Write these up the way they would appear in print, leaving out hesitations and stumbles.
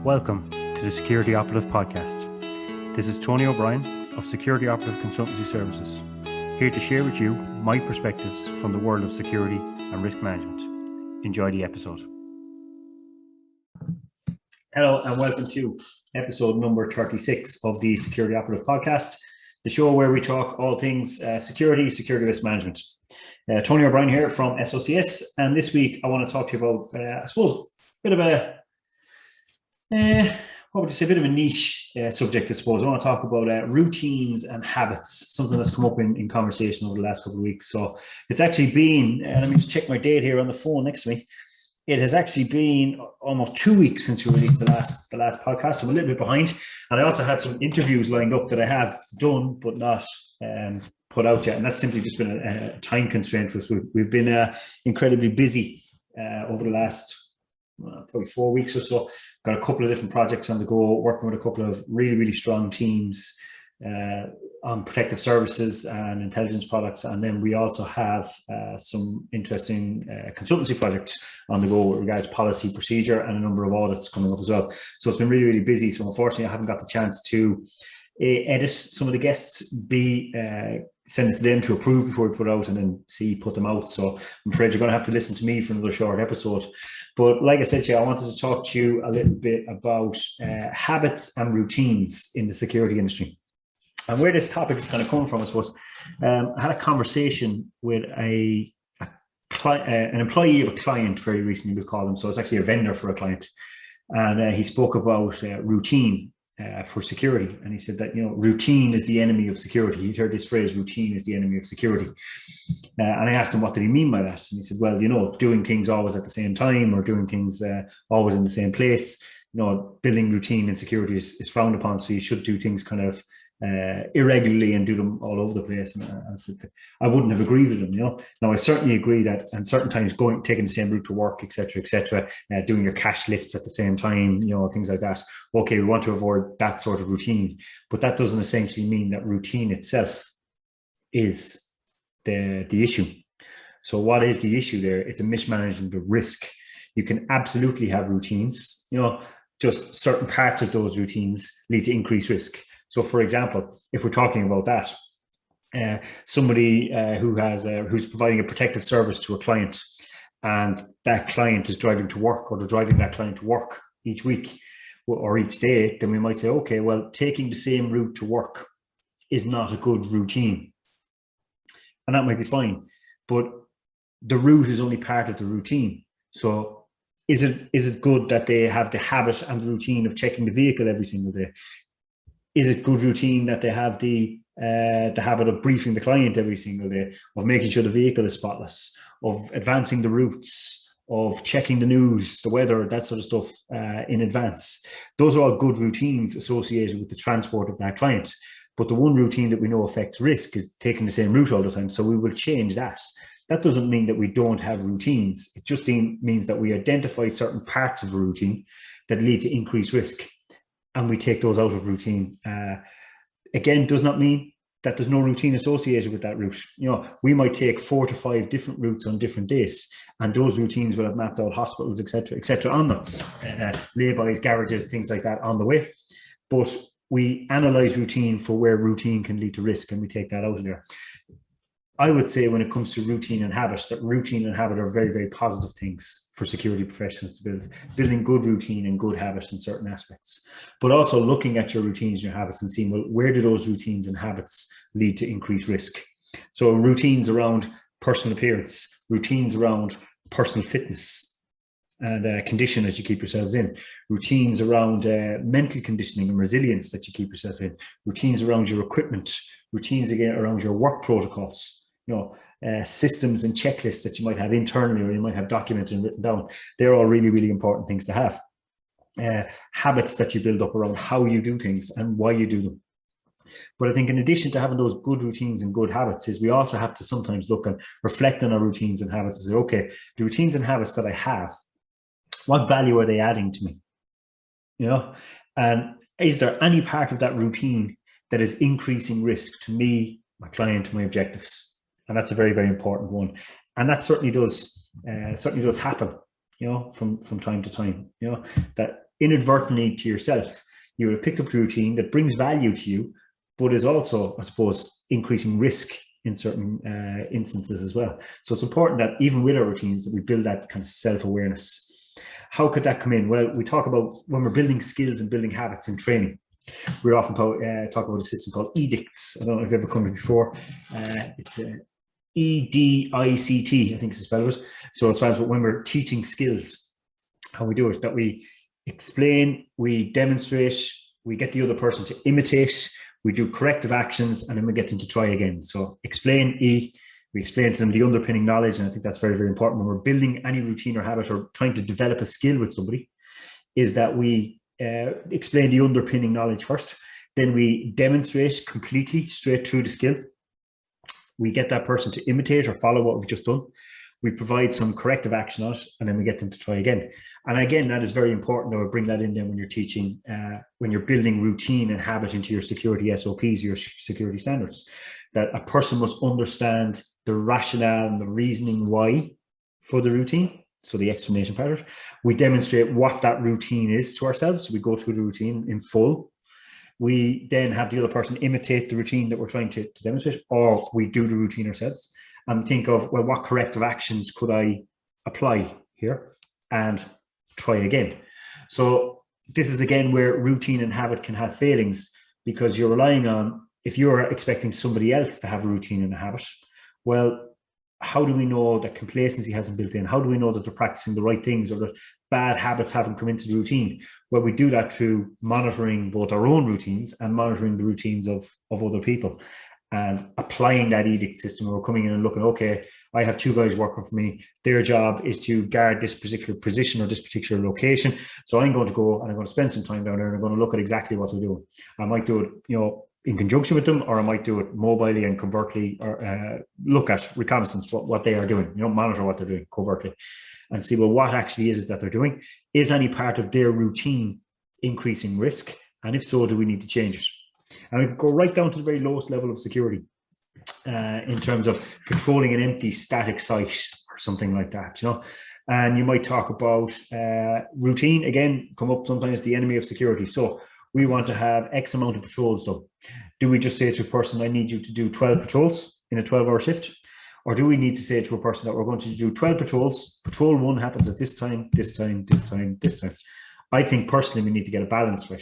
Welcome to the Security Operative Podcast. This is Tony O'Brien of Security Operative Consultancy Services, here to share with you my perspectives from the world of security and risk management. Enjoy the episode. Hello and welcome to episode number 36 of the Security Operative Podcast, the show where we talk all things security risk management. Tony O'Brien here from SOCS, and this week I want to talk to you about, I suppose, a bit of a what would you say, a bit of a niche subject, I suppose. I want to talk about routines and habits, something that's come up in conversation over the last couple of weeks. So it's actually been, let me just check my date here on the phone next to me. It has actually been almost 2 weeks since we released the last podcast, so I'm a little bit behind. And I also had some interviews lined up that I have done but not put out yet. And that's simply just been a time constraint for us. We've been incredibly busy over the last probably 4 weeks or so. Got a couple of different projects on the go, working with a couple of really strong teams on protective services and intelligence products. And then we also have some interesting consultancy projects on the go with regards to policy, procedure, and a number of audits coming up as well. So it's been really busy. So unfortunately, I haven't got the chance to edit some of the guests, send it to them to approve before we put it out, and then put them out. So I'm afraid you're going to have to listen to me for another short episode. But like I said to you, I wanted to talk to you a little bit about habits and routines in the security industry. And where this topic is kind of coming from, I suppose, I had a conversation with an employee of a client very recently, we'll call them. So it's actually a vendor for a client. And he spoke about routine for security. And he said that, routine is the enemy of security. He'd heard this phrase, routine is the enemy of security. And I asked him, what did he mean by that? And he said, well, doing things always at the same time, or doing things always in the same place, building routine in security is frowned upon. So you should do things kind of irregularly and do them all over the place. And I said that I wouldn't have agreed with him. Now I certainly agree that at certain times taking the same route to work, etc., doing your cash lifts at the same time, things like that. Okay, we want to avoid that sort of routine, but that doesn't essentially mean that routine itself is the issue. So what is the issue there? It's a mismanagement of risk. You can absolutely have routines, just certain parts of those routines lead to increased risk. So, for example, if we're talking about that, somebody who's providing a protective service to a client, and that client is driving to work, or they're driving that client to work each week or each day, then we might say, okay, well, taking the same route to work is not a good routine. And that might be fine, but the route is only part of the routine. So is it good that they have the habit and the routine of checking the vehicle every single day? Is it good routine that they have the habit of briefing the client every single day, of making sure the vehicle is spotless, of advancing the routes, of checking the news, the weather, that sort of stuff in advance? Those are all good routines associated with the transport of that client. But the one routine that we know affects risk is taking the same route all the time. So we will change that. That doesn't mean that we don't have routines. It just means that we identify certain parts of a routine that lead to increased risk, and we take those out of routine. Again, does not mean that there's no routine associated with that route. We might take 4 to 5 different routes on different days, and those routines will have mapped out hospitals, etc., on them, lay-bys, garages, things like that on the way. But we analyze routine for where routine can lead to risk, and we take that out of there. I would say when it comes to routine and habit, that routine and habit are very positive things for security professionals to build. Building good routine and good habits in certain aspects, but also looking at your routines and your habits and seeing, well, where do those routines and habits lead to increased risk? So routines around personal appearance, routines around personal fitness and condition that you keep yourselves in, routines around mental conditioning and resilience that you keep yourself in, routines around your equipment, routines again around your work protocols, systems and checklists that you might have internally, or you might have documented and written down. They're all really important things to have. Habits that you build up around how you do things and why you do them. But I think in addition to having those good routines and good habits, is we also have to sometimes look and reflect on our routines and habits and say, okay, the routines and habits that I have, what value are they adding to me? And is there any part of that routine that is increasing risk to me, my client, my objectives? And that's a very important one. And that certainly does happen, from time to time, that inadvertently to yourself, you would have picked up a routine that brings value to you, but is also, I suppose, increasing risk in certain instances as well. So it's important that even with our routines that we build that kind of self-awareness. How could that come in? Well, we talk about when we're building skills and building habits in training. We often talk about a system called EDICT. I don't know if you've ever come to it before. It's EDICT, I think is the spell of it. So it's when we're teaching skills, how we do it, that we explain, we demonstrate, we get the other person to imitate, we do corrective actions, and then we get them to try again. So explain, E, we explain to them the underpinning knowledge, and I think that's very, very important when we're building any routine or habit or trying to develop a skill with somebody, is that we explain the underpinning knowledge first, then we demonstrate completely straight through the skill. We get that person to imitate or follow what we've just done. We provide some corrective action on it, and then we get them to try again. And again, that is very important. I would bring that in then when you're teaching, when you're building routine and habit into your security SOPs, your security standards, that a person must understand the rationale and the reasoning why for the routine. So the explanation part of it. We demonstrate what that routine is to ourselves. We go through the routine in full. We then have the other person imitate the routine that we're trying to demonstrate, or we do the routine ourselves and think of, well, what corrective actions could I apply here and try again. So this is again where routine and habit can have failings, because you're relying on, if you're expecting somebody else to have a routine and a habit, well, how do we know that complacency hasn't built in? How do we know that they're practicing the right things or that bad habits haven't come into the routine? Well, we do that through monitoring both our own routines and monitoring the routines of other people and applying that edict system. We're coming in and looking, okay, I have 2 guys working for me. Their job is to guard this particular position or this particular location. So I'm going to go and I'm going to spend some time down there and I'm going to look at exactly what they're doing. I might do it, in conjunction with them, or I might do it mobilely and covertly, or look at reconnaissance, what they are doing, monitor what they're doing covertly and see, well, what actually is it that they're doing? Is any part of their routine increasing risk? And if so, do we need to change it? And we go right down to the very lowest level of security in terms of patrolling an empty static site or something like that, And you might talk about routine, again, come up sometimes the enemy of security. So we want to have X amount of patrols done. Do we just say to a person, I need you to do 12 patrols in a 12-hour shift? Or do we need to say to a person that we're going to do 12 patrols, patrol 1 happens at this time, this time, this time, this time? I think personally we need to get a balance right.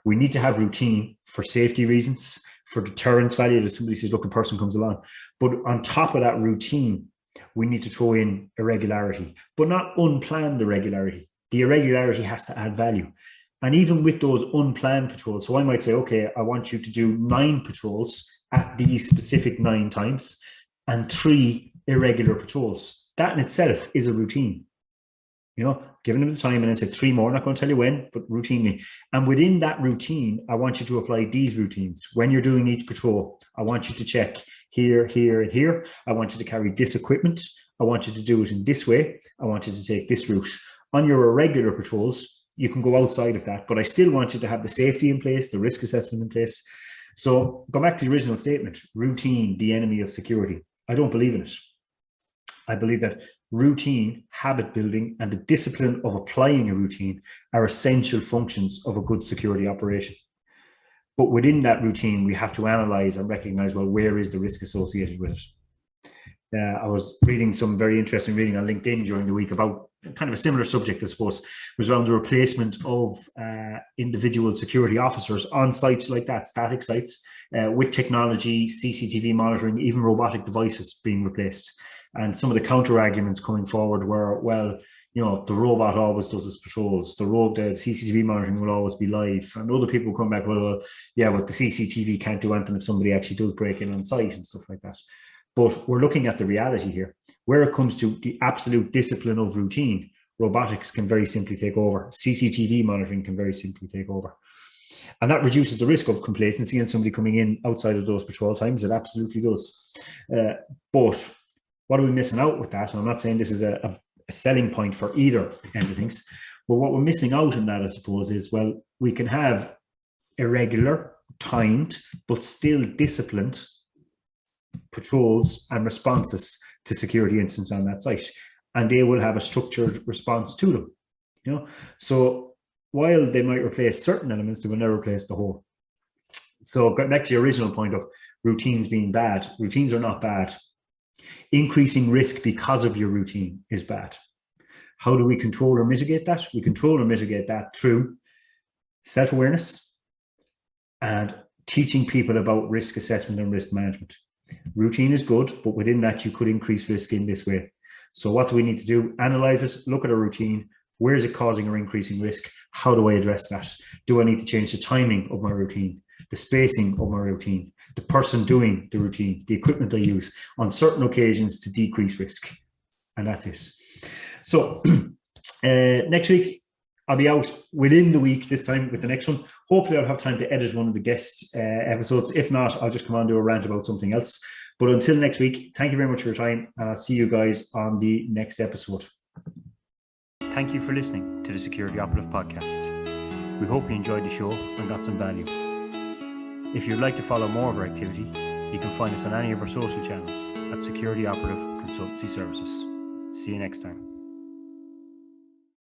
We need to have routine for safety reasons, for deterrence value, that somebody says, look, a person comes along. But on top of that routine, we need to throw in irregularity, but not unplanned irregularity. The irregularity has to add value. And even with those unplanned patrols, so I might say, okay, I want you to do 9 patrols at these specific 9 times and 3 irregular patrols. That in itself is a routine. Giving them the time and then say 3 more, I'm not going to tell you when, but routinely. And within that routine, I want you to apply these routines. When you're doing each patrol, I want you to check here, here, and here. I want you to carry this equipment. I want you to do it in this way. I want you to take this route. On your irregular patrols, you can go outside of that, but I still want you to have the safety in place, the risk assessment in place. So go back to the original statement, routine, the enemy of security. I don't believe in it. I believe that routine, habit building, and the discipline of applying a routine are essential functions of a good security operation. But within that routine, we have to analyze and recognize, well, where is the risk associated with it? I was reading some very interesting reading on LinkedIn during the week about kind of a similar subject, I suppose. It was around the replacement of individual security officers on sites like that, static sites, with technology, CCTV monitoring, even robotic devices being replaced. And some of the counter arguments coming forward were, well, the robot always does its patrols. The CCTV monitoring will always be live. And other people come back, well, yeah, but the CCTV can't do anything if somebody actually does break in on site and stuff like that. But we're looking at the reality here. Where it comes to the absolute discipline of routine, robotics can very simply take over. CCTV monitoring can very simply take over. And that reduces the risk of complacency and somebody coming in outside of those patrol times. It absolutely does. But what are we missing out with that? And I'm not saying this is a selling point for either end of things. But what we're missing out in that, I suppose, is, well, we can have irregular, timed, but still disciplined patrols and responses to security incidents on that site, and they will have a structured response to them. So while they might replace certain elements, they will never replace the whole. So back to your original point of routines being bad. Routines are not bad. Increasing risk because of your routine is bad. How do we control or mitigate that? We control or mitigate that through self-awareness and teaching people about risk assessment and risk management. Routine is good, but within that, you could increase risk in this way. So what do we need to do? Analyze it, look at a routine. Where is it causing or increasing risk? How do I address that? Do I need to change the timing of my routine, the spacing of my routine, the person doing the routine, the equipment I use on certain occasions to decrease risk? And that's it. So next week, I'll be out within the week this time with the next one. Hopefully I'll have time to edit one of the guest episodes. If not, I'll just come on and do a rant about something else. But until next week, thank you very much for your time. And I'll see you guys on the next episode. Thank you for listening to the Security Operative Podcast. We hope you enjoyed the show and got some value. If you'd like to follow more of our activity, you can find us on any of our social channels at Security Operative Consultancy Services. See you next time.